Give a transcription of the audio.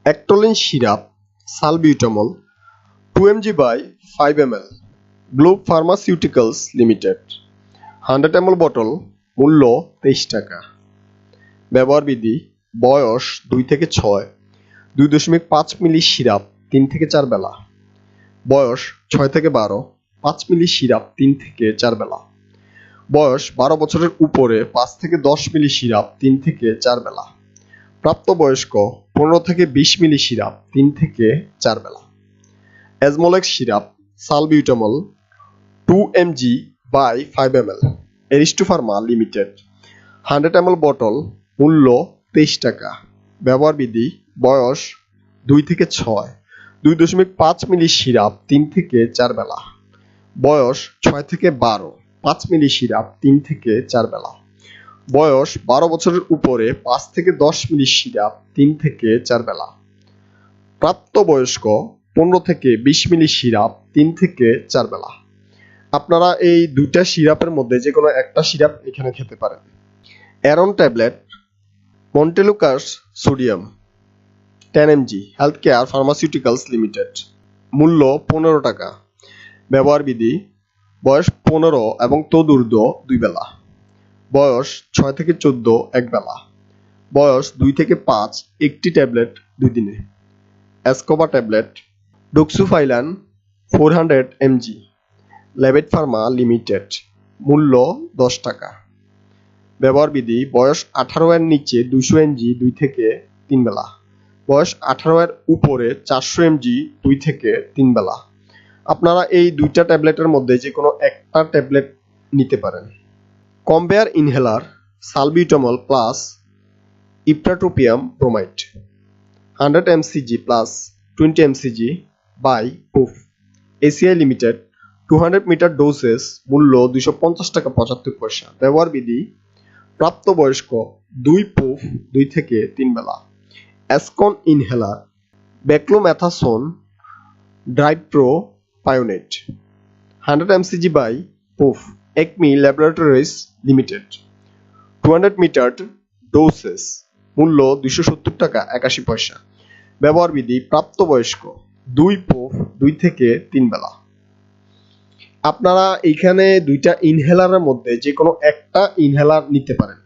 Ectoline syrup, salbutamol, 2 mg by 5 ml. Globe Pharmaceuticals Limited. 100 ml bottle, মূল্য 23 টাকা। ব্যবহার বিধি: বয়স 2 থেকে 6, 2.5 মিলি সিরাপ 3 থেকে 4 বেলা। বয়স 6 থেকে 12, 5 মিলি সিরাপ 3 থেকে 4 বেলা। বয়স 12 বছরের উপরে 5 থেকে 10 মিলি সিরাপ 3 থেকে 4 বেলা। প্রাপ্তবয়স্ক 15 থেকে 20 মিলি সিরাপ 3 থেকে 4 বেলা। Asmolax syrup, salbutamol, 2 mg by 5 ml. Aristo Pharma limited. 100 ml bottle, মূল্য 23 টাকা। ব্যবহার বিধি: বয়স 2 থেকে 6, 2.5 মিলি সিরাপ 3 থেকে 4 বেলা। বয়স 6 থেকে 12, 5 মিলি সিরাপ 3 থেকে 4 বেলা। বয়স 12 বছরের উপরে 5 থেকে 10 মিলি সিরাপ 3 থেকে 4 বেলা। প্রাপ্তবয়স্ক 15 থেকে 20 মিলি সিরাপ 3 থেকে 4 বেলা। আপনারা এই দুইটা সিরাপের মধ্যে যে কোনো একটা সিরাপ এখানে খেতে পারেন। Aaron tablet, montelukast sodium, 10 mg, health care pharmaceuticals limited. মূল্য 15 টাকা। ব্যবহার বিধি: বয়স 15 এবং তদূর্ধ্ব 2 বেলা। বয়স 6 থেকে 14 1 বেলা। বয়স 2 থেকে 5 একটি ট্যাবলেট 2 দিনে। এসকোবা ট্যাবলেট, ডক্সুফাইলান, 400 mg, ল্যাবেট ফার্মা লিমিটেড। মূল্য 10 টাকা। ব্যবহার বিধি: বয়স 18 এর নিচে 200 mg 2 থেকে 3 বেলা। বয়স 18 এর উপরে 400 mg 2 থেকে 3 বেলা। আপনারা এই দুইটা ট্যাবলেটের মধ্যে যে কোনো একটা ট্যাবলেট নিতে পারেন। Combair inhaler, salbutamol plus ipratropium bromide, 100 mcg plus 20 mcg by puff, ACI limited. 200 meter doses, মূল্য 250 টাকা 75 পয়সা। ব্যবহার বিধি: প্রাপ্তবয়স্ক 2 পুফ 2 থেকে 3 বেলা। Ascon inhaler, beclomethasone dipropionate, 100 mcg by puff, Acme laboratories limited. 200 meter doses, মূল্য 270 টাকা 81 পয়সা। ব্যবহার বিধি: প্রাপ্তবয়স্ক 2 পুফ 2 থেকে 3 বেলা। আপনারা এইখানে দুইটা ইনহেলারের মধ্যে যে কোনো একটা ইনহেলার নিতে পারেন।